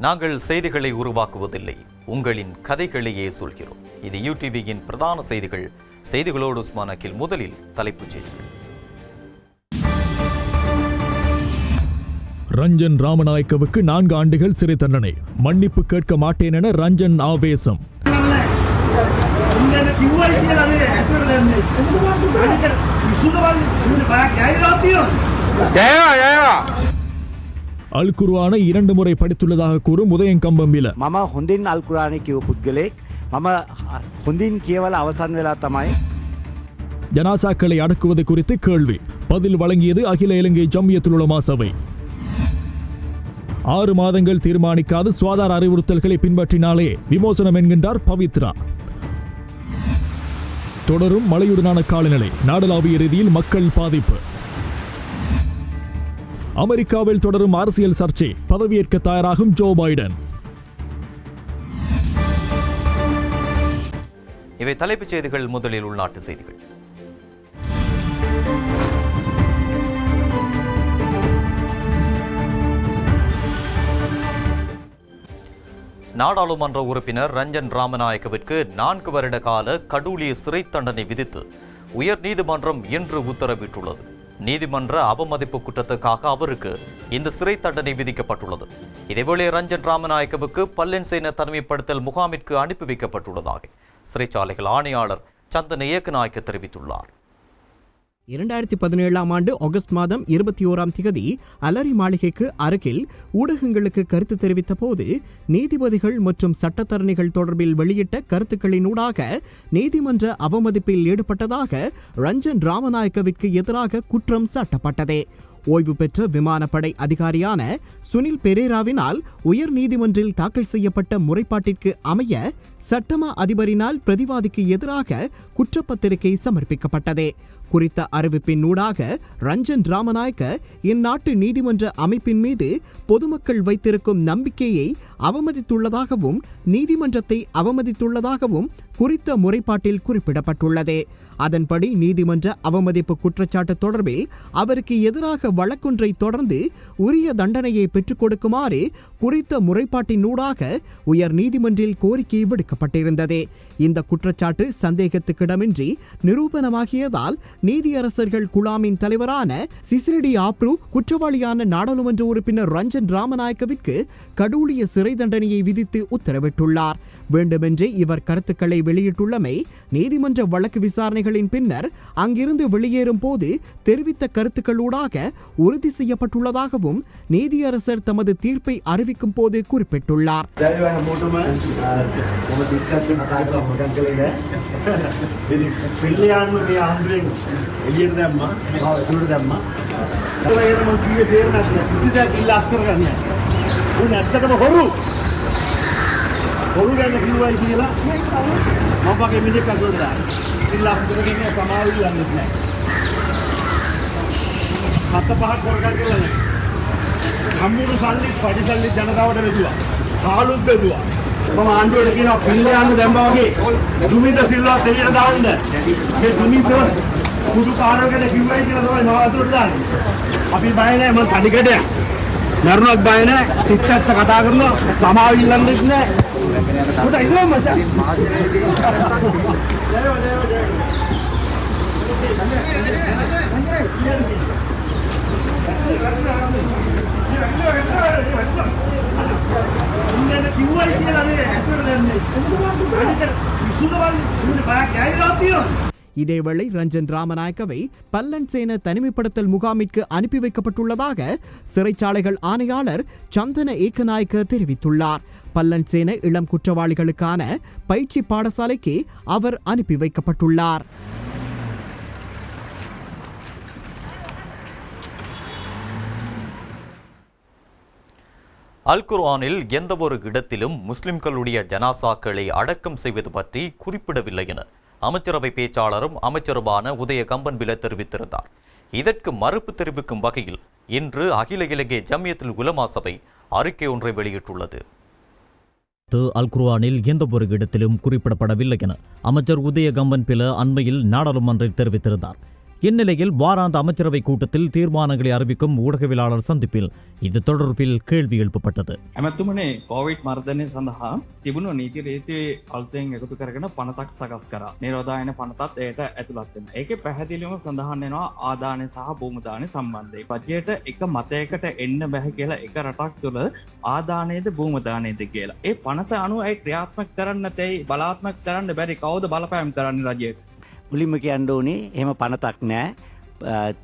நாங்கள் செய்திகளை உருவாக்குவதில்லை, உங்களின் கதைகளையே சொல்கிறோம். இது யூடிவியின் பிரதான செய்திகள். செய்திகளோடு உஸ்மான் அகில். முதலில் தலைப்புச் செய்திகள். ரஞ்சன் ராமநாயக்கவுக்கு 4 ஆண்டுகள் சிறை தண்டனை. மன்னிப்பு கேட்க மாட்டேன் என ரஞ்சன் ஆவேசம். அல் குர்ஆனை 2 முறை படித்துள்ளதாக கூறும் உதயன் கம்பம்பில. මම හොඳින් අල් කුර්ආනය කියව පුද්ගලෙක්. මම හොඳින් කියවලා අවසන් වෙලා තමයි. ஜனாசாக்களை அடக்குவது குறித்து கேள்வி. பதில் வழங்கியது அகில இலங்கை ஜம்மியத்துல் உலமா சபை. 6 மாதங்கள் தீர்மானிக்காது சுகாதார அறிவுறுத்தல்களை பின்பற்றினாலே விமோசனம் என்கின்றார் பவித்ரா. தொடரும் மழையுடனான காலநிலை. நாடளாவிய ரீதியில் மக்கள் பாதிப்பு. அமெரிக்காவில் தொடரும் அரசியல் சர்ச்சை. பதவியேற்க தயாராகும் ஜோ பைடன். இவை தலைப்புச் செய்திகள். முதலில் உள்நாட்டு செய்திகள். நாடாளுமன்ற உறுப்பினர் ரஞ்சன் ராமநாயக்கவிற்கு 4 வருட கால கடூழிய சிறை தண்டனை விதித்து உயர் நீதிமன்றம் இன்று உத்தரவிட்டுள்ளது. நீதிமன்ற அவமதிப்பு குற்றத்துக்காக அவருக்கு இந்த சிறை தண்டனை விதிக்கப்பட்டுள்ளது. இதேவேளை ரஞ்சன் ராமநாயக்கவுக்கு பல்லன்சேன தனிமைப்படுத்தல் முகாமிற்கு அனுப்பி வைக்கப்பட்டுள்ளதாக சிறைச்சாலைகள் ஆணையாளர் சந்தன ஏக்கநாயக்க தெரிவித்துள்ளார். 2017 ஆண்டு ஆகஸ்ட் மாதம் 21 அலரி மாளிகைக்கு அருகில் ஊடகங்களுக்கு கருத்து தெரிவித்த போது நீதிபதிகள் மற்றும் சட்டத்தரணிகள் தொடர்பில் வெளியிட்ட கருத்துக்களினூடாக நீதிமன்ற அவமதிப்பில் ஈடுபட்டதாக ரஞ்சன் ராமநாயக்கவிற்கு எதிராக குற்றம் சாட்டப்பட்டது. ஓய்வு பெற்ற விமானப்படை அதிகாரியான சுனில் பெரேராவினால் உயர் நீதிமன்றில் தாக்கல் செய்யப்பட்ட முறைப்பாட்டிற்கு அமைய சட்டமா அதிபரினால் பிரதிவாதிக்கு எதிராக குற்றப்பத்திரிகை சமர்ப்பிக்கப்பட்டது. குறித்த அறிவிப்பின் ஊடாக ரஞ்சன் ராமநாயக்க இந்நாட்டு நீதிமன்ற அமைப்பின் மீது பொதுமக்கள் வைத்திருக்கும் நம்பிக்கையை அவமதித்துள்ளதாகவும் நீதிமன்றத்தை அவமதித்துள்ளதாகவும் குறித்த முறைப்பாட்டில் குறிப்பிடப்பட்டுள்ளது. அதன்படி நீதிமன்ற அவமதிப்பு குற்றச்சாட்டு தொடர்பில் அவருக்கு எதிராக வழக்கொன்றை தொடர்ந்து உரிய தண்டனையை பெற்றுக் கொடுக்குமாறு குறித்த முறைப்பாட்டினூடாக உயர் நீதிமன்றில் கோரிக்கை விடுக்கப்பட்டிருந்தது. இந்த குற்றச்சாட்டு சந்தேகத்துக்கிடமின்றி நிரூபணமாகியதால் நீதியரசர்கள் குழாமின் தலைவரான சிசிடி ஆப்ரு குற்றவாளியான நாடாளுமன்ற உறுப்பினர் ரஞ்சன் ராமநாயக்கவிற்கு கடூழிய சிறை தண்டனையை விதித்து உத்தரவிட்டுள்ளார். வேண்டுமென்றே இவர் கருத்துக்களை வெளியிட்டுள்ளமை நீதிமன்ற வழக்கு விசாரணைகளின் பின்னர் அங்கிருந்து வெளியேறும் போது தெரிவித்த கருத்துக்களூடாக உறுதி செய்யப்பட்டுள்ளதாகவும் நீதியரசர் தமது தீர்ப்பை அறிவிக்கும் போது குறிப்பிட்டுள்ளார். ඔරු ගන්න කිව්වයි කියලා මම වගේ මිනිහෙක් අතට දාන්න. ඉල්ලාස් කරගෙන සමාවෙ යන්නේ නැහැ. 7-5ක් කරගන්න කියලා නැහැ. කම්මුණු සල්ලි පඩි සල්ලි ජනතාවට බෙදුවා. කාලුත් බෙදුවා. මම ආණ්ඩුවට කියනවා පිල්ල යන්න දැම්මා වගේ දුමින්ද සිල්වා දෙවියන් දාන්න. මේ දුමින්ද කුඩු කාරකට කිව්වයි කියලා තමයි මම අතට දාන්නේ. අපි බය නැහැ මම තනිකඩයක්. මරුණක් බය නැහැ. පිටත් කතා කරනවා සමාවෙ ඉල්ලන්නෙත් නැහැ. இதேவேளை ரஞ்சன் ராமநாயக்கவை பல்லன்சேன தனிமைப்படுத்தல் முகாமிற்கு அனுப்பி வைக்கப்பட்டுள்ளதாக சிறைச்சாலைகள் ஆணையாளர் சந்தன ஏக்கநாயக்க தெரிவித்துள்ளார். பல்லன்சேன இளம் குற்றவாளிகளுக்கான பயிற்சி பாடசாலைக்கு அவர் அனுப்பி வைக்கப்பட்டுள்ளார். அல் குர்ஆனில் எந்த ஒரு இடத்திலும் முஸ்லிம்களுடைய ஜனாசாக்களை அடக்கம் செய்வது பற்றி குறிப்பிடவில்லை என அமைச்சரவை பேச்சாளரும் அமைச்சருமான உதய கம்பன்பில தெரிவித்திருந்தார். இதற்கு மறுப்பு தெரிவிக்கும் வகையில் இன்று அகில இலங்கை ஜம்மியத்துல் உலமா சபை அறிக்கை ஒன்றை வெளியிட்டுள்ளது. அல் குர்ஆனில் எந்த ஒரு இடத்திலும் குறிப்பிடப்படவில்லை என அமைச்சர் உதய கம்பன்பில அண்மையில் நாடாளுமன்றில் தெரிவித்திருந்தார். இந்நிலையில் வாராந்த அமைச்சரவை கூட்டத்தில் தீர்மானங்களை அறிவிக்கும் ஊடகவியலாளர் சந்திப்பில் இது தொடர்பில் கேள்வி எழுப்பப்பட்டது. ඇමතුමනේ කෝවිඩ් මර්ධනය සඳහා තිබුණු නීති රීතියේ අලුතෙන් එකතු කරගෙන පනතක් සකස් කරා. නිරෝධායන පනතත් ඒකට ඇතුළත් වෙනවා. ඒකේ පැහැදිලිවම සඳහන් වෙනවා ආදානය සහ භූමදානය සම්බන්ධයෙන්. බජට් එක මතයකට එන්න බැහැ කියලා එක රටක් තුළ ආදානයේද භූමදානයේද කියලා. ඒ පනත අනුව ඒ ක්‍රියාත්මක කරන්න තේ බලාත්මක කරන්න බැරි කවුද බලපෑම් කරන්නේ රජයට? මුලින්ම කියන්න ඕනේ එහෙම පනතක් නැහැ.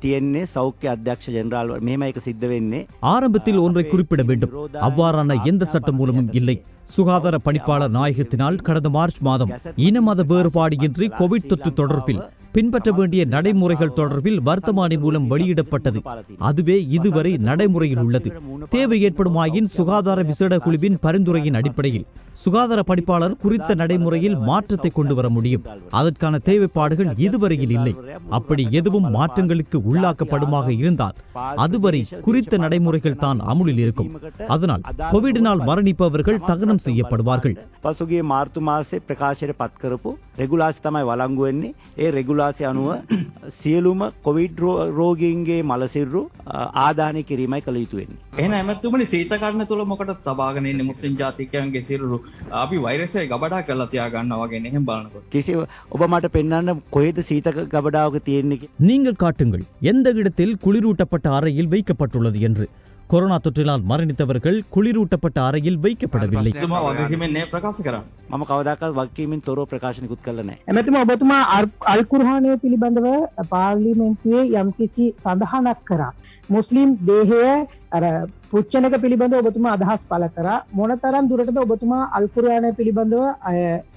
තියෙන්නේ சௌக்கிய அத்தியட்ச ஜெனரல் මෙහෙම එක සිද්ධ වෙන්නේ. ஆரம்பத்தில் ஒன்றை குறிப்பிட வேண்டும். அவ்வாறான எந்த சட்ட மூலமும் இல்லை. சுகாதார பணிப்பாளர் நாயகத்தினால் கடந்த மார்ச் மாதம் இன மத வேறுபாடின்றி கோவிட் தொற்று தொடர்பில் பின்பற்ற வேண்டிய நடைமுறைகள் தொடர்பில் வர்த்தமானி மூலம் வெளியிடப்பட்டது. அதுவே இதுவரை நடைமுறையில் உள்ளது. தேவை ஏற்படுமாயின் சுகாதார விசேட குழுவின் பரிந்துரையின் அடிப்படையில் சுகாதார பணிப்பாளர் குறித்த நடைமுறையில் மாற்றத்தை கொண்டு வர முடியும். அதற்கான தேவைப்பாடுகள் இதுவரையில் இல்லை. அப்படி எதுவும் மாற்றங்களுக்கு உள்ளாக்கப்படுமாக இருந்தால் அதுவரை குறித்த நடைமுறைகள் தான் அமுலில் இருக்கும். அதனால் கோவிடினால் மரணிப்பவர்கள் தகனம் செய்யப்படுவார்கள். පසුගිය මාර්තු මාසයේ ප්‍රකාශයට පත් කරපු රෙගුලාසි තමයි වළංගු වෙන්නේ. ඒ රෙගුලාසි අනුව සියලුම කොවිඩ් රෝගීන්ගේ මලසිරු ආදානය කිරීමයි කළ යුතු වෙන්නේ. එහෙනම් ඇමතුමනේ සීතකරණ තුල මොකටද තබාගෙන ඉන්නේ මුස්ලිම් ජාතිකයන්ගේ සිරුරු? අපි වෛරසය ගබඩා කරලා තියා ගන්නවා වගේ නේ එහෙම බලනකොට. කිසි ඔබ මට පෙන්වන්න කොහෙද සීතක ගබඩාවක තියෙන්නේ කියලා? நீங்கள் காட்டுங்கள் எந்த இடத்தில் குளிரூட்டப்பட்ட அறையில் வைக்கப்பட்டுள்ளது என்று. கொரோனா தொற்றினால் மரணித்தவர்கள் குளிரூட்டப்பட்ட அறையில் வைக்கப்படவில்லை. එතුමා වගකීමෙන් නේ ප්‍රකාශ කරන්නේ. මම කවදාකවත් වගකීමෙන් තොරව ප්‍රකාශනිකුත් කළා නැහැ. එමෙතුමා ඔබතුමා අල් කුර්ආනය පිළිබඳව පාර්ලිමේන්තුවේ යම්කිසි සඳහනක් කරා. මුස්ලිම් දේහය අර පුච්චනක පිළිබඳව ඔබතුමා අදහස් පළ කරා. මොනතරම් දුරටද ඔබතුමා අල් කුර්ආනය පිළිබඳව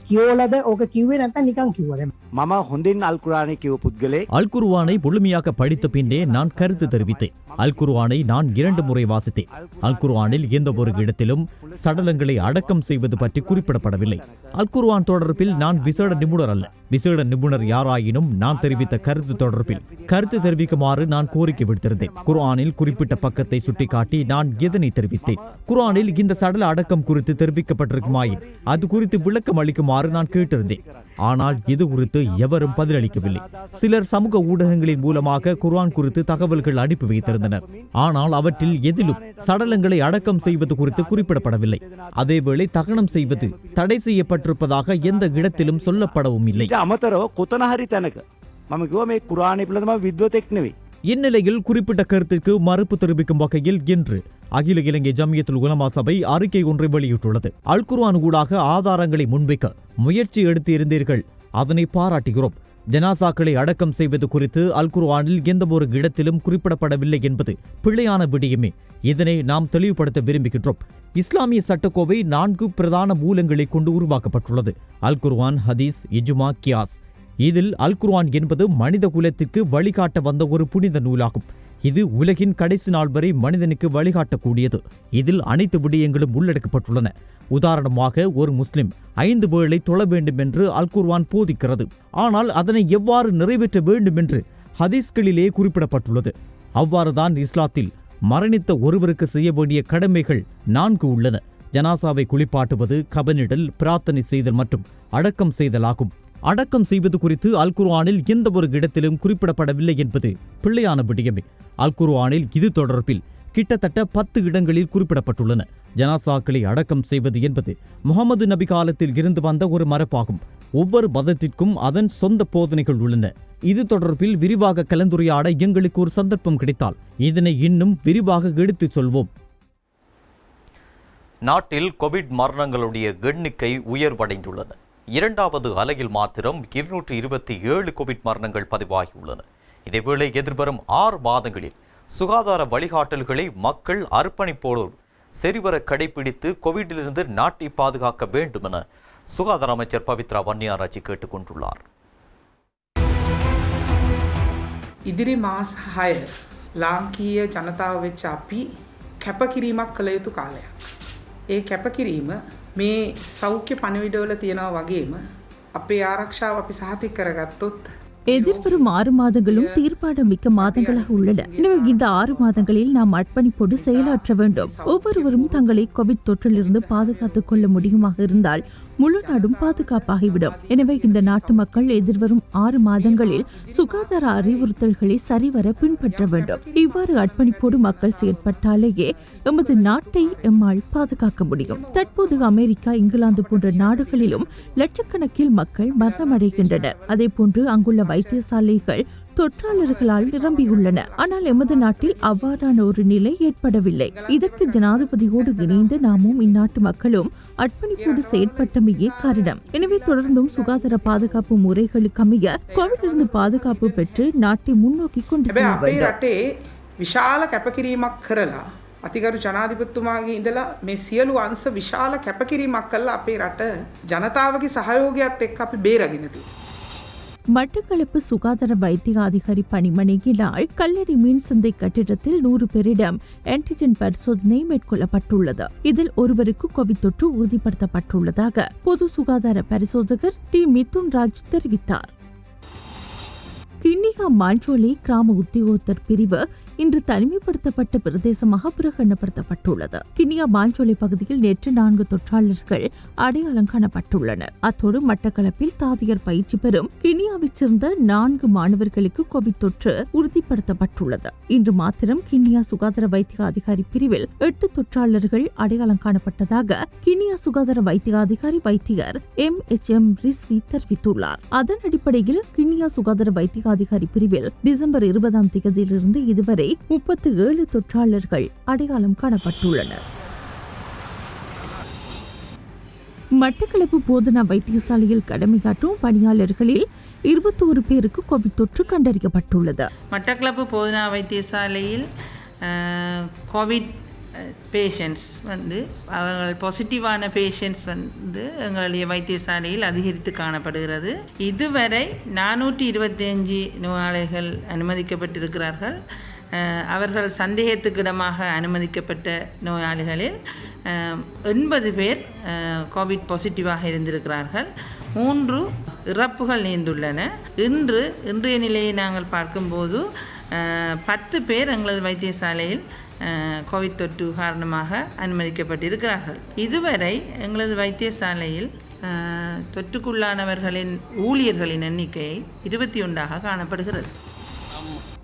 කියෝලද ඕක කිව්වේ නැත්නම් නිකන් කිව්වද? මම හොඳින් අල් කුර්ආනය කියව පුද්ගලෙක්. அல் குர்ஆனை முழுமையாக படித்த பின்னே நான் கருத்து தெரிவித்தேன். அல் குர்ஆனை நான் 2 முறை வாசித்தேன். அல் குர்ஆனில் எந்த ஒரு இடத்திலும் சடலங்களை அடக்கம் செய்வது பற்றி குறிப்பிடப்படவில்லை. அல் குர்ஆன் தொடர்பில் நான் விசேட நிபுணர் அல்ல. விசேட நிபுணர் யாராயினும் நான் தெரிவித்த கருத்து தொடர்பில் கருத்து தெரிவிக்குமாறு நான் கோரிக்கை விடுத்திருந்தேன். குர்ஆனில் குறிப்பிட்ட பக்கத்தை சுட்டிக்காட்டி நான் இதனை தெரிவித்தேன். குர்ஆனில் இந்த சடல அடக்கம் குறித்து தெரிவிக்கப்பட்டிருக்குமாயின் அது குறித்து விளக்கம் அளிக்குமாறு நான் கேட்டிருந்தேன். ஆனால் இது குறித்து எவரும் பதிலளிக்கவில்லை. சிலர் சமூக ஊடகங்களின் மூலமாக குர்ஆன் குறித்து தகவல்கள் அனுப்பி வைத்திருந்தனர். ஆனால் அவற்றில் எதிலும் சடலங்களை அடக்கம் செய்வது குறித்து குறிப்பிடப்படவில்லை. அதேவேளை தகனம் செய்வது தடை செய்யப்பட்டிருப்பதாக எந்த இடத்திலும் சொல்லப்படவும் இல்லை. අමතරව කොතන හරි තැනක මම කිව්වා මේ කුරාණය පිළිබඳව විද්වතෙක් නෙවෙයි. இந்நிலையில் குறிப்பிட்ட கருத்திற்கு மறுப்பு தெரிவிக்கும் வகையில் இன்று அகில இலங்கை ஜம்மியத்துல் உலமா சபை அறிக்கை ஒன்றை வெளியிட்டுள்ளது. அல் குர்ஆன் ஊடாக ஆதாரங்களை முன்வைக்க முயற்சி எடுத்து இருந்தீர்கள், அதனை பாராட்டுகிறோம். ஜனாசாக்களை அடக்கம் செய்வது குறித்து அல் குர்ஆனில் எந்த ஒரு இடத்திலும் குறிப்பிடப்படவில்லை என்பது பிழையான விடயமே. இதனை நாம் தெளிவுபடுத்த விரும்புகின்றோம். இஸ்லாமிய சட்டக்கோவை 4 பிரதான மூலங்களை கொண்டு உருவாக்கப்பட்டுள்ளது. அல் குர்ஆன், ஹதீஸ், இஜ்மா, கியாஸ். இதில் அல் குர்ஆன் என்பது மனித குலத்திற்கு வழிகாட்ட வந்த ஒரு புனித நூலாகும். இது உலகின் கடைசி நாள் வரை மனிதனுக்கு வழிகாட்டக்கூடியது. இதில் அனைத்து விடயங்களும் உள்ளடக்கப்பட்டுள்ளன. உதாரணமாக ஒரு முஸ்லிம் 5 வேளை தொழ வேண்டும் என்று அல் குர்ஆன் போதிக்கிறது. ஆனால் அதனை எவ்வாறு நிறைவேற்ற வேண்டும் என்று ஹதீஸ்களிலே குறிப்பிடப்பட்டுள்ளது. அவ்வாறுதான் இஸ்லாத்தில் மரணித்த ஒருவருக்கு செய்ய வேண்டிய கடமைகள் 4 உள்ளன. ஜனாசாவை குளிப்பாட்டுவது, கபனிடல், பிரார்த்தனை செய்தல் மற்றும் அடக்கம் செய்தல் ஆகும். அடக்கம் செய்வது குறித்து அல் குர்ஆனில் எந்த ஒரு இடத்திலும் குறிப்பிடப்படவில்லை என்பது பிள்ளையான விடயமே. அல் குர்ஆனில் இது தொடர்பில் கிட்டத்தட்ட 10 இடங்களில் குறிப்பிடப்பட்டுள்ளன. ஜனாசாக்களை அடக்கம் செய்வது என்பது முகமது நபி காலத்தில் இருந்து வந்த ஒரு மரபாகும். ஒவ்வொரு மதத்திற்கும் அதன் சொந்த போதனைகள் உள்ளன. இது தொடர்பில் விரிவாக கலந்துரையாட எங்களுக்கு ஒரு சந்தர்ப்பம் கிடைத்தால் இதனை இன்னும் விரிவாக எடுத்துச் சொல்வோம். நாட்டில் கோவிட் மரணங்களுடைய எண்ணிக்கை உயர்வடைந்துள்ளன. 2வது அலையில் மாத்திரம் 227 கோவிட் மரணங்கள் பதிவாகியுள்ளன. இதேவேளை எதிர்வரும் 6 மாதங்களில் சுகாதார வழிகாட்டல்களை மக்கள் அர்ப்பணிப்போடு சரிவர கடைபிடித்து கோவிடிலிருந்து நாட்டை பாதுகாக்க வேண்டும் என சுகாதார அமைச்சர் பவித்ரா வன்னியாராச்சி கேட்டுக் கொண்டுள்ளார். ඉදිරි මාස 6 ලාංකීය ජනතාව වෙච්ච අපි කැපකිරීමක් කළ යුතු කාලයක්. ඒ කැපකිරීම මේ සෞඛ්‍ය පණිවිඩවල තියෙනවා වගේම අපේ ආරක්ෂාව අපි සහතික කරගත්තොත් எதிர்வரும் 6 மாதங்களும் தீர்ப்பான மிக்க மாதங்களாக உள்ளன. எனவே இந்த 6 மாதங்களில் நாம் அர்ப்பணிப்போடு செயலாற்ற வேண்டும். ஒவ்வொருவரும் தங்களை கோவிட் தொற்றிலிருந்து பாதுகாத்துக் கொள்ள முடியுமாக இருந்தால் முழு நாடும் பாதுகாப்பாகிவிடும். எனவே இந்த நாட்டு மக்கள் எதிர்வரும் 6 மாதங்களில் சுகாதார அறிவுறுத்தல்களை சரிவர பின்பற்ற வேண்டும். இவ்வாறு அர்ப்பணிப்போடு மக்கள் செயற்பட்டாலேயே எமது நாட்டை எம்மால் பாதுகாக்க முடியும். தற்போது அமெரிக்கா, இங்கிலாந்து போன்ற நாடுகளிலும் லட்சக்கணக்கில் மக்கள் மரணமடைகின்றனர். அதேபோன்று அங்குள்ள வைத்தியசாலைகள் தொற்றாளர்களால் நிரம்பியுள்ளன. ஆனால் எமது நாட்டில் அவ்வாறான ஒரு நிலை ஏற்படவில்லை. இதற்கு ஜனாதிபதியோடு இணைந்து நாமும் இந்நாட்டு மக்களும் அர்ப்பணிப்போடு செயற்பட்டமையே காரணம். எனவே தொடர்ந்தும் சுகாதார பாதுகாப்பு முறைகளுக்கு அமைய கோவிடிலிருந்து பாதுகாப்பு பெற்று நாட்டை முன்னோக்கி கொண்டு செல்ல வேண்டும். විශාල කැපකිරීමක් කරලා අතිගරු ජනාධිපතිතුමාගේ ඉඳලා මේ සියලු අංශ විශාල කැපකිරීමක් කළා අපේ රට ජනතාවගේ සහයෝගයත් එක්ක අපි බේරගෙන තියෙනවා. மட்டக்களப்பு சுகாதார வைத்திய அதிகாரி பணிமனையினால் கல்லடி மீன் சந்தை கட்டிடத்தில் 100 பேரிடம் ஆன்டிஜென் பரிசோதனை மேற்கொள்ளப்பட்டுள்ளது. இதில் ஒருவருக்கு கோவிட் தொற்று உறுதிப்படுத்தப்பட்டுள்ளதாக பொது சுகாதார பரிசோதகர் டி மிதுன் ராஜ் தெரிவித்தார். கிண்ணிகா மாஞ்சோலை கிராம உத்தியோகத்தர் பிரிவு இன்று தனிமைப்படுத்தப்பட்ட பிரதேசமாக பிரகடனப்படுத்தப்பட்டுள்ளது. கிண்ணிகா மாஞ்சோலை பகுதியில் நேற்று 4 தொற்றாளர்கள் அடையாளம் காணப்பட்டுள்ளனர். அத்தோடு மட்டக்களப்பில் தாதியர் பயிற்சி பெறும் கிண்ணியாவைச் சேர்ந்த 4 மாணவர்களுக்கு கோவிட் தொற்று உறுதிப்படுத்தப்பட்டுள்ளது. இன்று மாத்திரம் கிண்ணியா சுகாதார வைத்திய அதிகாரி பிரிவில் 8 தொற்றாளர்கள் அடையாளம் காணப்பட்டதாக கிண்ணியா சுகாதார வைத்திய அதிகாரி வைத்தியர் MHM ரிஸ்வி தெரிவித்துள்ளார். அதன் அடிப்படையில் கிண்ணியா சுகாதார வைத்திய அதிகாரி பிரிவில் டிசம்பர் 20ஆம் தேதியிலிருந்து இதுவரை 37 தொற்றாளர்கள் அடையாளம் காணப்பட்டுள்ளனர். மட்டக்களப்பு போதனா வைத்தியசாலையில் கடமையாற்றும் பணியாளர்களில் 21 பேருக்கு கோவிட் தொற்று கண்டறியப்பட்டுள்ளது. மட்டக்களப்பு போதனா வைத்தியசாலையில் கோவிட் பேஷண்ட்ஸ் அவர்கள் பாசிட்டிவான பேஷண்ட்ஸ் எங்களுடைய வைத்தியசாலையில் அதிகரித்து காணப்படுகிறது. இதுவரை 425 நோயாளிகள் அனுமதிக்கப்பட்டிருக்கிறார்கள். அவர்கள் சந்தேகத்துக்கிடமாக அனுமதிக்கப்பட்ட நோயாளிகளில் 80 பேர் கோவிட் பாசிட்டிவாக இருந்திருக்கிறார்கள். 3 இறப்புகள் நேர்ந்துள்ளன. இன்றைய நிலையை நாங்கள் பார்க்கும்போது 10 பேர் எங்களது வைத்தியசாலையில் கோவிட் தொற்று காரணமாக அனுமதிக்கப்பட்டிருக்கிறார்கள். இதுவரை எங்களது வைத்தியசாலையில் தொற்றுக்குள்ளானவர்களின் ஊழியர்களின் எண்ணிக்கை 21 காணப்படுகிறது.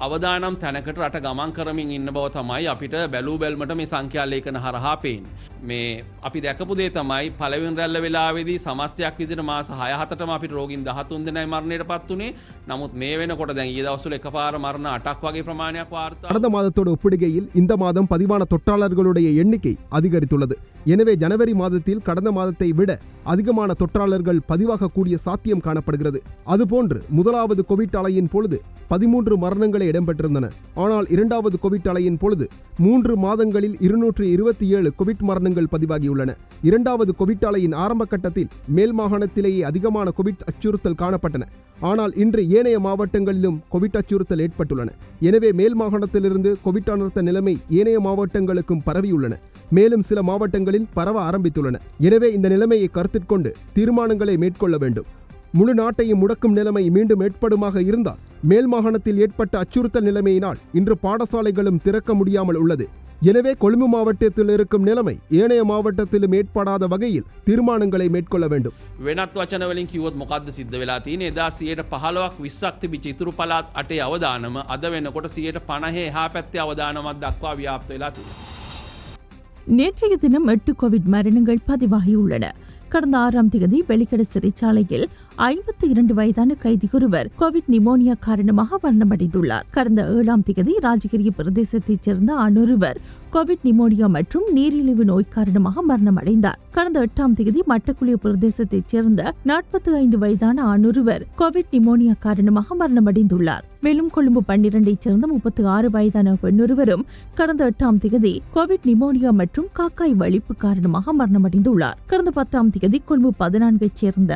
අවදානම් තැනකට රට ගමන් කරමින් ඉන්න බව තමයි අපිට බැලූ බැල්මට මේ සංඛ්‍යාලේඛන හරහා පේන්නේ. මේ අපි දැකපු දේ තමයි පළවෙනි රැල්ල වෙලාවේදී සමස්තයක් විදිහට මාස 6-7ටම අපිට රෝගීන් 13 දෙනයි මරණයටපත් උනේ. නමුත් මේ වෙනකොට දැන් ඊයේ දවස්වල එකපාර මරණ 8ක් වගේ ප්‍රමාණයක් වාර්තා. கடந்த மாதத்தோடு ஒப்பிடுகையில் இந்த மாதம் பதிவான தொற்றாளர்களுடைய எண்ணிக்கை அதிகரித்துள்ளது. எனவே ஜனவரி மாதத்தில் கடந்த மாதத்தை விட அதிகமான தொற்றாளர்கள் பதிவாகக்கூடிய சாத்தியம் காணப்படுகிறது. அதுபோன்று முதலாவது கோவிட் அலையின் பொழுது 13 மரணங்களை இடம்பெற்றிருந்தன. ஆனால் 2வது கோவிட் அலையின் பொழுது 3 மாதங்களில் 227 கோவிட் மரணங்கள் பதிவாகியுள்ளன. 2வது கோவிட் அலையின் ஆரம்ப கட்டத்தில் மேல் மாகாணத்திலேயே அதிகமான கோவிட் அச்சுறுத்தல் காணப்பட்டன. ஆனால் இன்று ஏனைய மாவட்டங்களிலும் கோவிட் அச்சுறுத்தல் ஏற்பட்டுள்ளன. எனவே மேல் மாகாணத்திலிருந்து கோவிட் அனர்த்த நிலைமை ஏனைய மாவட்டங்களுக்கும் பரவியுள்ளன. மேலும் சில மாவட்டங்களில் பரவ ஆரம்பித்துள்ளன. எனவே இந்த நிலைமையை கருத்தில் கொண்டு தீர்மானங்களை மேற்கொள்ள வேண்டும். முழு நாட்டையும் முடக்கும் நிலைமை மீண்டும் ஏற்படுமாக இருந்தால் மேல் மாகாணத்தில் ஏற்பட்ட அச்சுறுத்தல் நிலைமையினால் இன்று பாடசாலைகளும் திறக்க முடியாமல் உள்ளது. எனவே கொழும்பு மாவட்டத்தில் இருக்கும் நிலைமை ஏனைய மாவட்டத்திலும் ஏற்படாத வகையில் தீர்மானங்களை மேற்கொள்ள வேண்டும். වෙනත් වචන වලින් කිව්වොත් මොකද්ද සිද්ධ වෙලා තියෙන්නේ? එදා 15%ක් 20ක් තිබිච්ච ඉතුරු පළාත් 8 අවදානම අද වෙනකොට 50% එහා පැත්තේ අවදානමක් දක්වා ව්‍යාප්ත වෙලා තියෙනවා. நேற்றைய தினம் 8 கோவிட் மரணங்கள் பதிவாகியுள்ளன. கடந்த 6ஆம் தேதி வெளிக்கடை சிறைச்சாலையில் 52 வயதான கைதி ஒருவர் கோவிட் நிமோனியா காரணமாக மரணமடைந்துள்ளார். கடந்த 7ஆம் தேதி ராஜகிரிய பிரதேசத்தைச் சேர்ந்த ஆணொருவர் கோவிட் நிமோனியா மற்றும் நீரிழிவு நோய் காரணமாக மரணமடைந்தார். கடந்த 8ஆம் தேதி மட்டக்குளிய பிரதேசத்தைச் சேர்ந்த 45 வயதான ஆணொருவர் கோவிட் நிமோனியா காரணமாக மரணமடைந்துள்ளார். மேலும் கொழும்பு 12ஐச் சேர்ந்த 36 வயதான பெண்ணொருவரும் கடந்த 8ஆம் தேதி கோவிட் நிமோனியா மற்றும் காக்காய் வலிப்பு காரணமாக மரணமடைந்துள்ளார். கடந்த 10ஆம் தேதி கொழும்பு 14ஐச் சேர்ந்த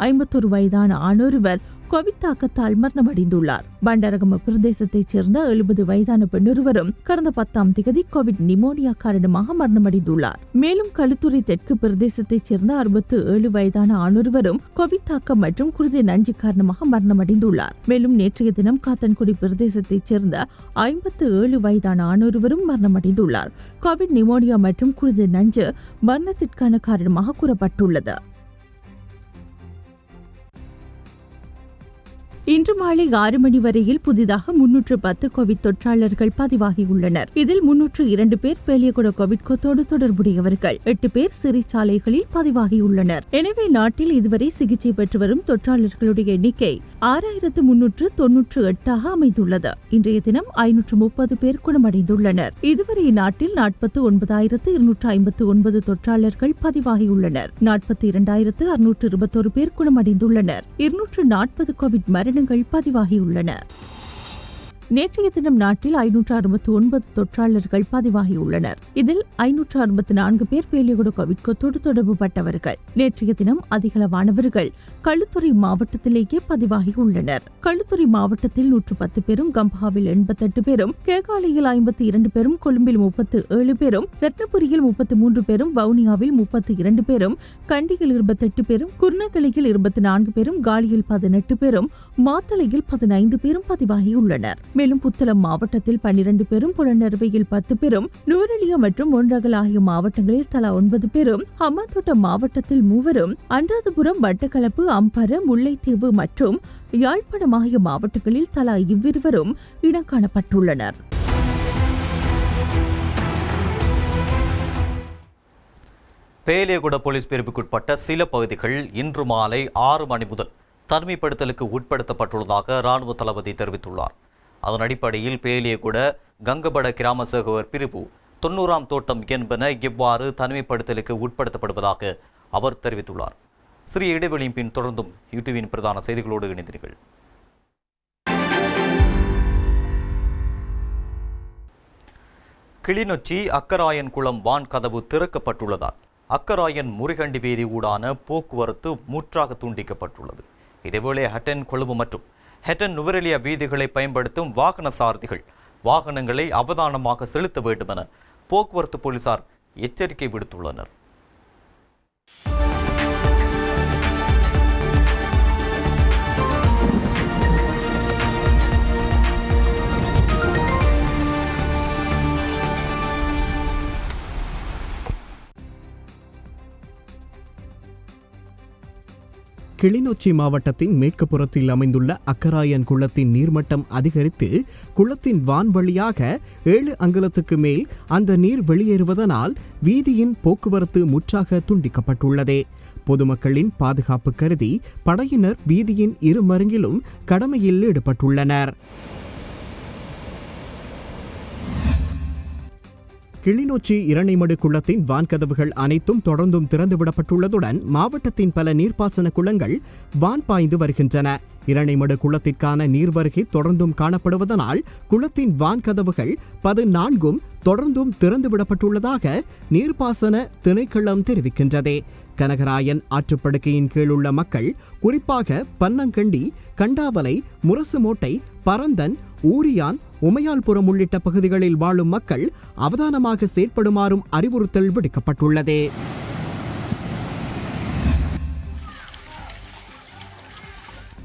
51 வயதான ஆணொருவர் கோவிட் தாக்கத்தால் மரணமடைந்துள்ளார். பண்டாரகம பிரதேசத்தைச் சேர்ந்த 70 வயதான பெண்ணொருவரும் கடந்த 10ஆம் தேதி கோவிட் நிமோனியா காரணமாக மரணமடைந்துள்ளார். மேலும் களுத்துறை தெற்கு பிரதேசத்தைச் சேர்ந்த 67 வயதான ஆணொருவரும் கோவிட் தாக்கம் மற்றும் குருதி நஞ்சு காரணமாக மரணமடைந்துள்ளார். மேலும் நேற்றைய தினம் காத்தன்குடி பிரதேசத்தைச் சேர்ந்த 57 வயதான ஆணொருவரும் மரணமடைந்துள்ளார். கோவிட் நிமோனியா மற்றும் குருதி நஞ்சு மரணத்திற்கான காரணமாக கூறப்பட்டுள்ளது. இன்று மாலை 6 மணி வரையில் புதிதாக 310 கோவிட் தொற்றாளர்கள் பதிவாகியுள்ளனர். இதில் 302 பேர் பேலியகுட கோவிட் கொத்தோடு தொடர்புடையவர்கள், 8 பேர் சிறைச்சாலைகளில் பதிவாகியுள்ளனர். எனவே நாட்டில் இதுவரை சிகிச்சை பெற்று வரும் தொற்றாளர்களுடைய எண்ணிக்கை 6398 அமைந்துள்ளது. இன்றைய தினம் 530 பேர் குணமடைந்துள்ளனர். இதுவரை நாட்டில் 49259 தொற்றாளர்கள் பதிவாகியுள்ளனர். 42621 பேர் குணமடைந்துள்ளனர். 240 கோவிட் மரணங்கள் பதிவாகியுள்ளன. நேற்றைய தினம் நாட்டில் 569 தொற்றாளர்கள் பதிவாகியுள்ளனர். இதில் 564 பேர் பேலியகுட கோவிட் கொத்தோடு தொடர்புபட்டவர்கள். நேற்றைய தினம் அதிகளவானவர்கள் களுத்துறை மாவட்டத்திலேயே பதிவாகியுள்ளனர். களுத்துறை மாவட்டத்தில் 110 பேரும், கம்பாவில் 88 பேரும், கேகாலையில் 52 பேரும், கொழும்பில் 37 பேரும், ரத்னபுரியில் 33 பேரும், வவுனியாவில் 32 பேரும், கண்டியில் 28 பேரும், குர்ணகலியில் 24 பேரும், காலியில் 18 பேரும், மாத்தளையில் 15 பேரும் பதிவாகியுள்ளனர். மேலும் புத்தளம் மாவட்டத்தில் 12 பேரும், புலனறுவையில் 10 பேரும், நூரெலியா மற்றும் ஒன்றகல் ஆகிய மாவட்டங்களில் தலா 9 பேரும், ஹம்பாந்தோட்ட மாவட்டத்தில் 3 அனுராதபுரம், வட்டக்களப்பு, அம்பர, முல்லைத்தீவு மற்றும் யாழ்ப்பாணம் ஆகிய மாவட்டங்களில் தலா 2 இனம் காணப்பட்டுள்ளனர். பேலியகுட போலீஸ் பிரிவுக்குட்பட்ட சில பகுதிகள் இன்று மாலை 6 மணி முதல் தனிமைப்படுத்தலுக்கு உட்படுத்தப்பட்டுள்ளதாக இராணுவ தளபதி தெரிவித்துள்ளார். அதன் அடிப்படையில் பேலியகுட கங்கபட கிராம சேகவர் பிரிவு 90ஆம் தோட்டம் என்பன இவ்வாறு தனிமைப்படுத்தலுக்கு உட்படுத்தப்படுவதாக அவர் தெரிவித்துள்ளார். சிறிய இடைவெளியின் பின் தொடர்ந்தும் யூடியூபின் பிரதான செய்திகளோடு இணைந்தீர்கள். கிளிநொச்சி அக்கராயன் குளம் வான் கதவு திறக்கப்பட்டுள்ளதால் அக்கராயன் முறிகண்டி வீதி ஊடான போக்குவரத்து முற்றாக துண்டிக்கப்பட்டுள்ளது. இதேவேளை ஹட்டன் கொழும்பு மற்றும் ஹட்டன் நுவரெலியா வீதிகளை பயன்படுத்தும் வாகன சாரதிகள் வாகனங்களை அவதானமாக செலுத்த வேண்டும் என போக்குவரத்து போலீசார் எச்சரிக்கை விடுத்துள்ளனர். கிளிநொச்சி மாவட்டத்தின் மேற்கு புறத்தில் அமைந்துள்ள அக்கராயன் குளத்தின் நீர்மட்டம் அதிகரித்து குளத்தின் வான்வழியாக 7 அங்குலத்துக்கு மேல் அந்த நீர் வெளியேறுவதனால் வீதியின் போக்குவரத்து முற்றாக துண்டிக்கப்பட்டுள்ளது. பொதுமக்களின் பாதுகாப்பு கருதி படையினர் வீதியின் இரு மருங்கிலும் கடமையில் ஈடுபட்டுள்ளனர். கிளிநொச்சி இரணைமடு குளத்தின் வான்கதவுகள் அனைத்தும் தொடர்ந்தும் திறந்துவிடப்பட்டுள்ளதுடன் மாவட்டத்தின் பல நீர்ப்பாசன குளங்கள் வான் பாய்ந்து வருகின்றன. இரணைமடு குளத்திற்கான நீர் வருகை தொடர்ந்தும் காணப்படுவதனால் குளத்தின் வான்கதவுகள் 14 தொடர்ந்தும் திறந்துவிடப்பட்டுள்ளதாக நீர்ப்பாசன திணைக்களம் தெரிவிக்கின்றது. கனகராயன் ஆற்றுப்படுக்கையின் கீழுள்ள மக்கள் குறிப்பாக பன்னங்கண்டி, கண்டாவலை, முரசுமோட்டை, பரந்தன், ஊரியான், உமையால்புரம் உள்ளிட்ட பகுதிகளில் வாழும் மக்கள் அவதானமாக செயற்படுமாறும் அறிவுறுத்தல் விடுக்கப்பட்டுள்ளது.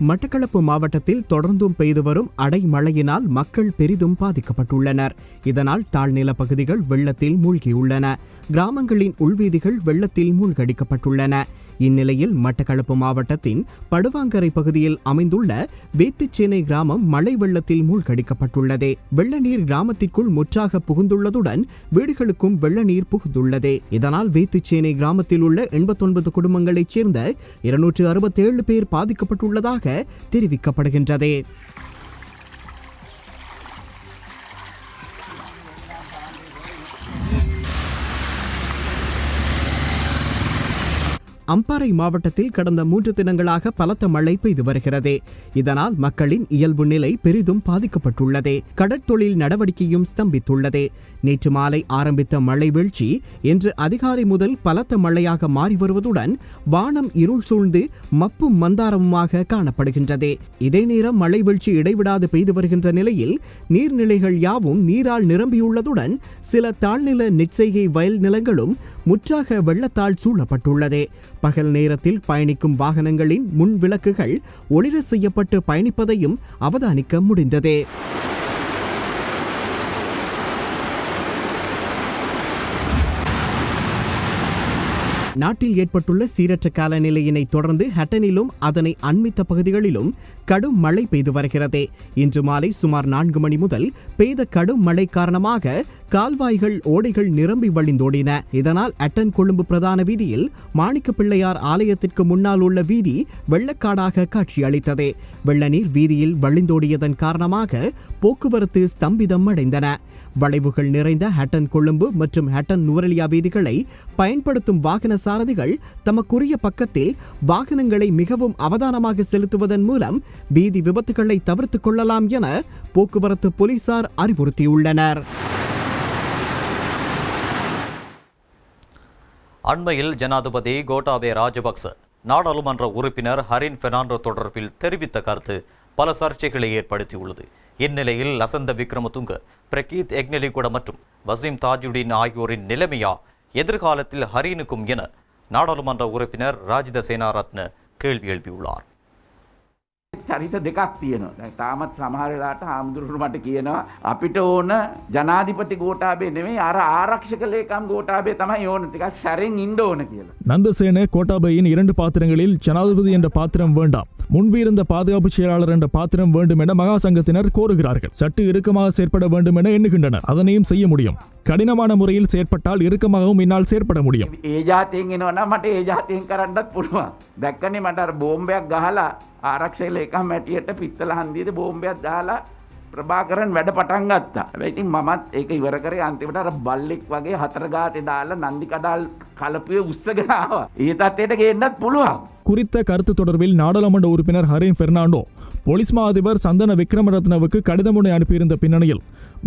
மட்டக்களப்பு மாவட்டத்தில் தொடர்ந்தும் பெய்து வரும் அடைமழையினால் மக்கள் பெரிதும் பாதிக்கப்பட்டுள்ளனர். இதனால் தாழ்நில பகுதிகள் வெள்ளத்தில் மூழ்கியுள்ளன. கிராமங்களின் உள்வீதிகள் வெள்ளத்தில் மூழ்கடிக்கப்பட்டுள்ளன. இந்நிலையில் மட்டக்களப்பு மாவட்டத்தின் படுவாங்கரை பகுதியில் அமைந்துள்ள வேத்துச்சேனை கிராமம் மழை வெள்ளத்தில் மூழ்கடிக்கப்பட்டுள்ளது. வெள்ள நீர் கிராமத்திற்குள் முற்றாக புகுந்துள்ளதுடன் வீடுகளுக்கும் வெள்ள நீர் புகுந்துள்ளது. இதனால் வேத்துச்சேனை கிராமத்தில் உள்ள 89 குடும்பங்களைச் சேர்ந்த 267 பேர் பாதிக்கப்பட்டுள்ளதாக தெரிவிக்கப்படுகின்றது. அம்பாறை மாவட்டத்தில் கடந்த 3 தினங்களாக பலத்த மழை பெய்து வருகிறது. இதனால் மக்களின் இயல்பு நிலை பெரிதும் பாதிக்கப்பட்டுள்ளது. கடற்தொழில் நடவடிக்கையும் ஸ்தம்பித்துள்ளது. நேற்று மாலை ஆரம்பித்த மழை வீழ்ச்சி இன்று அதிகாலை முதல் பலத்த மழையாக மாறி வருவதுடன் வானம் இருள் சூழ்ந்து மப்பும் மந்தாரமுமாக காணப்படுகின்றது. இதே நேரம் மழை வீழ்ச்சி இடைவிடாது பெய்து வருகின்ற நிலையில் நீர்நிலைகள் யாவும் நீரால் நிரம்பியுள்ளதுடன் சில தாழ்நில நெற்செய்கை வயல் நிலங்களும் முற்றாக வெள்ளத்தால் சூழப்பட்டுள்ளது. பகல் நேரத்தில் பயணிக்கும் வாகனங்களின் முன் விளக்குகள் ஒளிர செய்யப்பட்டு பயணிப்பதையும் அவதானிக்க முடிந்தது. நாட்டில் ஏற்பட்டுள்ள சீரற்ற காலநிலையினை தொடர்ந்து ஹட்டனிலும் அதனை அண்மித்த பகுதிகளிலும் கடும் மழை பெய்து வருகிறது. இன்று மாலை சுமார் 4 மணி முதல் பெய்த கடும் மழை காரணமாக கால்வாய்கள் ஓடைகள் நிரம்பி வழிந்தோடின. இதனால் அட்டன் கொழும்பு பிரதான வீதியில் மாணிக்க பிள்ளையார் ஆலயத்திற்கு முன்னால் உள்ள வீதி வெள்ளக்காடாக காட்சியளித்தது. வெள்ள நீர் வீதியில் வழிந்தோடியதன் காரணமாக போக்குவரத்து ஸ்தம்பிதம் அடைந்தன. வளைவுகள் நிறைந்த ஹட்டன் கொழும்பு மற்றும் ஹட்டன் நுவரெலியா வீதிகளை பயன்படுத்தும் வாகன சாரதிகள் தமக்குரிய பக்கத்தில் வாகனங்களை மிகவும் அவதானமாக செலுத்துவதன் மூலம் வீதி விபத்துகளை தவிர்த்துக் கொள்ளலாம் என போக்குவரத்து போலீசார் அறிவுறுத்தியுள்ளனர். அண்மையில் ஜனாதிபதி கோட்டாபய ராஜபக்ச நாடாளுமன்ற உறுப்பினர் ஹரின் பெர்னாண்டோ தொடர்பில் தெரிவித்த கருத்து பல சர்ச்சைகளை ஏற்படுத்தியுள்ளது. இந்நிலையில் லசந்த விக்ரமதுங்க, பிரகீத் எக்னெலிகொட மற்றும் வசீம் தாஜுடீன் ஆகியோரின் நிலைமையா எதிர்காலத்தில் ஹரீனுக்கும் என நாடாளுமன்ற உறுப்பினர் ராஜித சேனாரத்ன கேள்வி எழுப்பியுள்ளார். චරිත දෙකක් තියෙනවා. දැන් තාමත් සමහර වෙලාවට හාමුදුරුවෝ මට කියනවා අපිට ඕන ජනාධිපති ගෝඨාභය නෙමෙයි අර ආරක්ෂක ලේකම් ගෝඨාභය තමයි ඕන. ටිකක් සැරෙන් ඉන්න ඕන කියලා. நந்தசேன கோட்டாபயின் 2 பாத்திரங்களில் ஜனாதிபதி என்ற பாத்திரம் வேண்டாம், முன்பு இருந்த பாதுகாப்பு செயலாளர் என்ற பாத்திரம் வேண்டும் என மகா சங்கத்தினர் கோருகிறார்கள். சற்று இறுக்கமாக செயற்பட வேண்டும் என எண்ணுகின்றனர். அதனையும் செய்ய முடியும். கடினமான முறையில் செயற்பட்டால் இறுக்கமாகவும் இன்னால் செயற்பட முடியும். ඒ ජාතියෙන් එනවනම් මට ඒ ජාතියෙන් කරන්නත් පුළුවන්. දැක්කනේ මට අර බෝම්බයක් ගහලා ආරක්ෂක ලේකම් ඇටියට පිත්තල හන්දියේදී බෝම්බයක් දාලා ප්‍රභාකරන් වැඩ පටන් ගත්තා. හැබැයි ඉතින් මමත් ඒක ඉවර කරේ අන්තිමට අර බල්ලෙක් වගේ 4 ගාතේ දාලා නන්දි කඩාල් කලපුවේ උස්සගෙන ආවා. ඒ තත්ත්වයට ගේන්නත් පුළුවන්. குறித்த கருத்து தொடர்பில் நாடாளுமன்ற உறுப்பினர் ஹரின் பெர்னாண்டோ போலீஸ் மா அதிபர் சந்தன விக்ரமரத்னவுக்கு கடிதம் ஒன்றை அனுப்பியிருந்த பின்னணியில்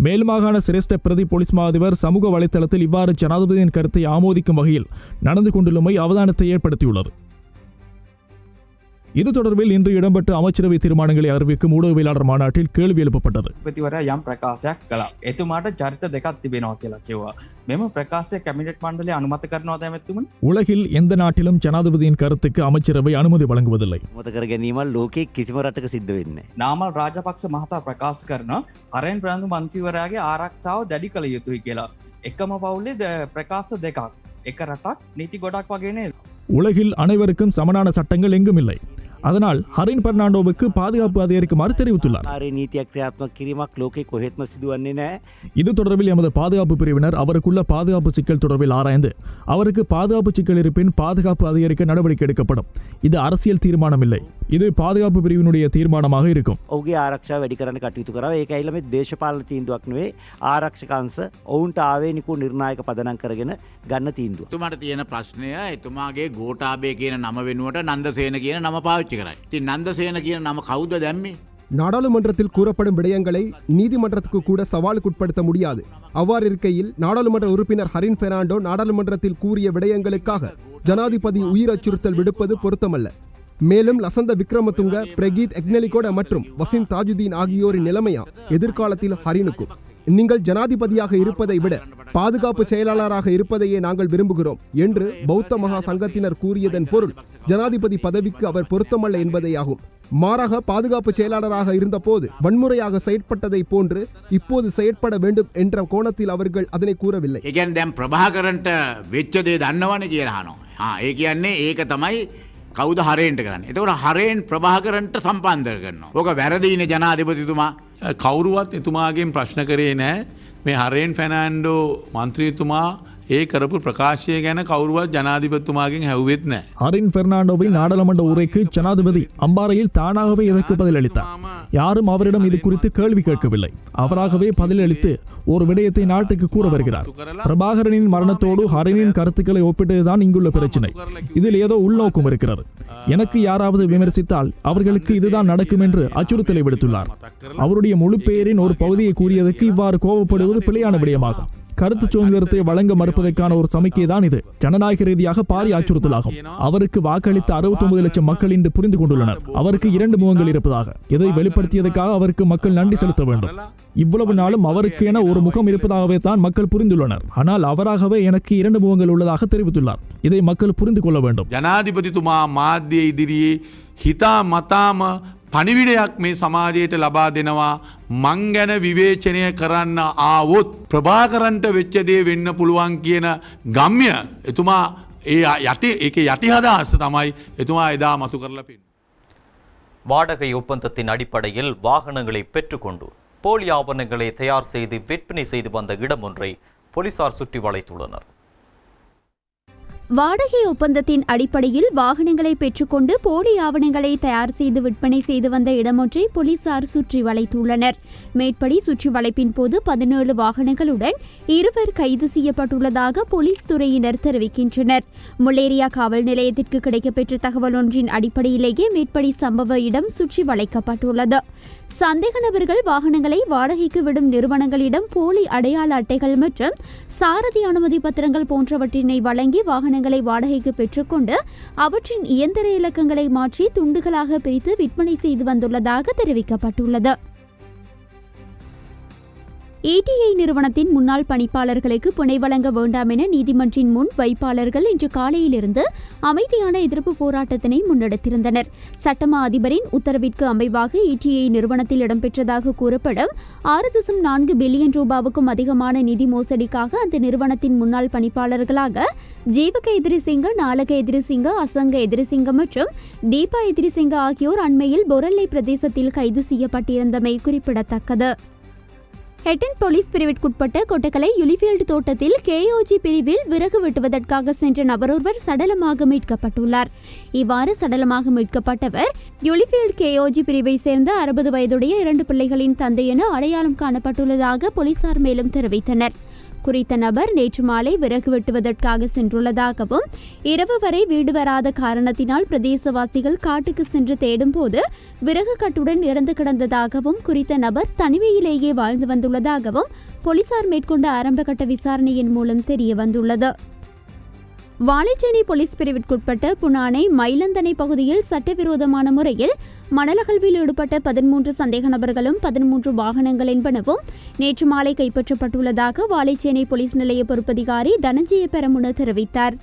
மேல் மாகாண சிரேஷ்ட பிரதி போலீஸ் மா அதிபர் சமூக வலைதளத்தில் இவ்வாறு ஜனாதிபதியின் கருத்தை ஆமோதிக்கும் வகையில் நடந்து கொண்டுள்ளமை அவதானத்தை ஏற்படுத்தியுள்ளது. இது தொடர்பில் இன்று இடம்பெற்ற அமைச்சரவை தீர்மானங்களை அறிவிக்கும் ஊடகவியலாளர் மாநாட்டில் கேள்வி எழுப்பப்பட்டது. ප්‍රතිවරයා යම් ප්‍රකාශයක් කළා. එතුමාට චරිත දෙකක් තිබෙනවා කියලා කිව්වා. මෙම ප්‍රකාශය කැබිනට් මණ්ඩලය අනුමත කරනවද එතුමනි? உலகில் எந்த நாட்டிலும் ஜனாதிபதியின் கருத்துக்கு அமைச்சரவை அனுமதி வழங்குவதில்லை. මතකර ගැනීමල් ලෝකයේ කිසිම රටක සිද්ධ වෙන්නේ නැහැ. නාමල් රාජපක්ෂ මහතා ප්‍රකාශ කරනවා හරෙන් ප්‍රාන්දු මන්ත්‍රීවරයාගේ ආරක්ෂාව දැඩි කළ යුතුයි කියලා. එකම පවුලේ ප්‍රකාශ දෙකක්. එක රටක් නීති ගොඩක් වගේ නේද? உலகில் அனைவருக்கும் சமனான சட்டங்கள் எங்கும் இல்லை. அதனால் ஹரின் பெர்னாண்டோவுக்கு பாதுகாப்பு அதிகரிக்குமாறு தெரிவித்துள்ளார். නීතියක් ක්‍රියාත්මක කිරීමක් ලෝකේ කොහෙත්ම සිදුවන්නේ නැහැ. இது தொடர்பில் எமது பாதுகாப்பு பிரிவினர் அவருக்குள்ள பாதுகாப்பு சிக்கல் தொடர்பில் ஆராய்ந்து அவருக்கு பாதுகாப்பு சிக்கல் இருப்பின் பாதுகாப்பு அதிகரிக்க நடவடிக்கை எடுக்கப்படும். இது அரசியல் தீர்மானம் இல்லை. இது பாதுகாப்பு பிரிவினுடைய தீர்மானமாக இருக்கும். ඔහුගේ ආරක්ෂාව වැඩි කරන්න කටයුතු කරා. ඒක ඇයිලා මේ දේශපාලන තීන්දුවක් නෙවෙයි. ආරක්ෂක අංශ ඔවුන්ට ආවේනිකව නිර්ණායක පදනම් කරගෙන ගන්න තීන්දුව. එතුමාට තියෙන ප්‍රශ්නය එතුමාගේ ගෝඨාභය කියන නම වෙනුවට නන්දසේන කියන නම පාවිච්චි කරයි. ඉතින් නන්දසේන කියන නම කවුද දැම්මේ? நாடாளுமன்றத்தில் கூறப்படும் விடயங்களை நீதிமன்றத்துக்கு கூட சவாலுக்குட்படுத்த முடியாது. அவ்வாறு இருக்கையில் நாடாளுமன்ற உறுப்பினர் ஹரின் பெர்னாண்டோ நாடாளுமன்றத்தில் கூறிய விடயங்களுக்காக ஜனாதிபதி உயிர் அச்சுறுத்தல் விடுப்பது பொருத்தமல்ல. மேலும் லசந்த விக்ரமதுங்க, பிரகீத் எக்னெலிகொட மற்றும் வசீம் தாஜுதீன் ஆகியோரின் நிலைமையா எதிர்காலத்தில் ஹரினுக்கும். நீங்கள் ஜனாதிபதியாக இருப்பதை விட பாதுகாப்பு செயலாளராக இருப்பதையே நாங்கள் விரும்புகிறோம் என்று பௌத்த மகா சங்கத்தினர் கூறியதன் பொருள் ஜனாதிபதி பதவிக்கு அவர் பொருத்தமல்ல என்பதேயாகும். மாறாக பாதுகாப்பு செயலாளராக இருந்தபோது வன்முறையாக செயற்பட்டதை போன்று இப்போது செயற்பட வேண்டும் என்ற கோணத்தில் அவர்கள் அதனை கூறவில்லை. ඒ කියන්නේ දැන් ප්‍රභාකරන්ට වෙච්ච දේ දන්නවනේ කියලා අහනවා. ඒ කියන්නේ ඒක තමයි කවුද හරේන්ට කරන්නේ. එතකොට හරේන් ප්‍රභාකරන්ට සම්බන්ධ කරනවා. ඕක වැරදීනේ ජනාධිපතිතුමා. කවුරුවත් එතුමාගෙන් ප්‍රශ්න කරේ නෑ මේ හරේන් ෆෙර්නාන්ඩෝ මන්ත්‍රීතුමා ඒ කරපු ප්‍රකාශය ගැන කවුරුවත් ජනාධිපතිතුමාගෙන් හැව්වෙත් නැහැ. ஹரின் பெர்னாண்டோவை நாடாளுமன்ற உரைக்கு ஜனாதிபதி அம்பாறையில் தானாகவே இதற்கு பதிலளித்தார். யாரும் அவரிடம் இது குறித்து கேள்வி கேட்கவில்லை. அவராகவே பதிலளித்து ஒரு விடயத்தை நாட்டுக்கு கூற வருகிறார். பிரபாகரனின் மரணத்தோடு ஹரினின் கருத்துக்களை ஒப்பிட்டதுதான் இங்குள்ள பிரச்சனை. இதில் ஏதோ உள்நோக்கம் இருக்கிறது. எனக்கு யாராவது விமர்சித்தால் அவர்களுக்கு இதுதான் நடக்கும் என்று அச்சுறுத்தலை விடுத்துள்ளார். அவருடைய முழு பெயரின் ஒரு பகுதியை கூறியதற்கு இவ்வாறு கோபப்படுவது பிழையான விடயமாகும். கருத்து சுதந்திரத்தை வழங்க மறுப்பதற்கான ஒரு சமிக்கை தான் இது. ஜனநாயக ரீதியாக பாரிய அச்சுறுத்தலாகும். அவருக்கு வாக்களித்த 69 லட்சம் மக்கள் இன்று புரிந்து கொண்டுள்ளனர் அவருக்கு 2 முகங்கள் இருப்பதாக. இதை வெளிப்படுத்தியதற்காக அவருக்கு மக்கள் நன்றி செலுத்த வேண்டும். இவ்வளவு நாளும் அவருக்கு என ஒரு முகம் இருப்பதாகவே தான் மக்கள் புரிந்துள்ளனர். ஆனால் அவராகவே எனக்கு 2 முகங்கள் உள்ளதாக தெரிவித்துள்ளார். இதை மக்கள் புரிந்து கொள்ள வேண்டும். ජනාධිපතිතුමා මාධ්‍ය ඉදිරියේ හිතා මතාම පණිවිඩයක් මේ සමාජයට ලබා දෙනවා මං ගැන විවේචනය කරන්න ආවොත් ප්‍රභාකරන්ට වෙච්ච දේ වෙන්න පුළුවන් කියන ගම්‍ය එතුමා ඒකේ යටි හදහස තමයි එතුමා එදා මතු කරලා පෙන්නන්නේ. வாடகை ஒப்பந்தத்தின் அடிப்படையில் வாகனங்களை பெற்றுக்கொண்டு போலி ஆவணங்களை தயார் செய்து விற்பனை செய்து வந்த இடம் ஒன்றை போலீசார் சுற்றி வளைத்துள்ளனர். வாடகை ஒப்பந்தத்தின் அடிப்படையில் வாகனங்களை பெற்றுக்கொண்டு போலி ஆவணங்களை தயார் செய்து விற்பனை செய்து வந்த இடமொன்றை போலீசார் சுற்றி வளைத்துள்ளனர். மேற்படி சுற்றி வளைப்பின் போது 17 வாகனங்களுடன் 2 கைது செய்யப்பட்டுள்ளதாக போலீஸ் துறையினர் தெரிவிக்கின்றனர். முல்லேரியா காவல் நிலையத்திற்கு கிடைக்கப்பெற்ற தகவல் ஒன்றின் அடிப்படையிலேயே மேற்படி சம்பவ இடம் சுற்றி வளைக்கப்பட்டுள்ளது. சந்தேக நபர்கள் வாகனங்களை வாடகைக்கு விடும் நிறுவனங்களிடம் போலி அடையாள அட்டைகள் மற்றும் சாரதி அனுமதி பத்திரங்கள் போன்றவற்றினை வழங்கி வாகனங்களை வாடகைக்கு பெற்றுக்கொண்டு அவற்றின் இயந்திர இலக்கங்களை மாற்றி துண்டுகளாக பிரித்து விற்பனை செய்து வந்துள்ளதாக தெரிவிக்கப்பட்டுள்ளது. ETI நிறுவனத்தின் முன்னாள் பணிப்பாளர்களுக்கு பிணை வழங்க வேண்டாம் என நீதிமன்றின் முன் வைப்பாளர்கள் இன்று காலையிலிருந்து அமைதியான எதிர்ப்பு போராட்டத்தினை முன்னெடுத்திருந்தனர். சட்டமா அதிபரின் உத்தரவிற்கு அமைவாக ETI நிறுவனத்தில் இடம்பெற்றதாக கூறப்படும் 6.4 பில்லியன் ரூபாவுக்கும் அதிகமான நிதி மோசடிக்காக அந்த நிறுவனத்தின் முன்னாள் பணிப்பாளர்களாக ஜீவக எதிரிசிங்க, நாலக எதிரிசிங்க, அசங்க எதிரிசிங்க மற்றும் தீபா எதிரிசிங்க ஆகியோர் அண்மையில் பொரல்லை பிரதேசத்தில் கைது செய்யப்பட்டிருந்தமை குறிப்பிடத்தக்கது. ஹெட்டன் போலீஸ் பிரிவிற்குட்பட்ட கொட்டக்கலை யுலிஃபீல்டு தோட்டத்தில் KOG பிரிவில் விறகு வெட்டுவதற்காக சென்ற நபரொருவர் சடலமாக மீட்கப்பட்டுள்ளார். இவ்வாறு சடலமாக மீட்கப்பட்டவர் யுலிஃபீல்டு KOG பிரிவை சேர்ந்த 60 வயதுடைய 2 பிள்ளைகளின் தந்தை என அடையாளம் காணப்பட்டுள்ளதாக போலீசார் மேலும் தெரிவித்தனர். குறித்த நபர் நேற்று மாலை விறகு வெட்டுவதற்காக சென்றுள்ளதாகவும் இரவு வரை வீடு வராத காரணத்தினால் பிரதேசவாசிகள் காட்டுக்கு சென்று தேடும் போது விறகு கட்டுடன் இறந்து கிடந்ததாகவும் குறித்த நபர் தனிமையிலேயே வாழ்ந்து வந்துள்ளதாகவும் போலீசார் மேற்கொண்ட ஆரம்பகட்ட விசாரணையின் மூலம் தெரிய வந்துள்ளது. வாழைச்சேனை போலீஸ் பிரிவிற்குட்பட்ட புனானை மயிலந்தனை பகுதியில் சட்டவிரோதமான முறையில் மணலகழ்வில் ஈடுபட்ட 13 சந்தேக நபர்களும் 13 வாகனங்கள் என்பனவும் நேற்று மாலை கைப்பற்றப்பட்டுள்ளதாக வாழைச்சேனை போலீஸ் நிலைய பொறுப்பதிகாரி தனஞ்சய பெரமுன தெரிவித்தார்.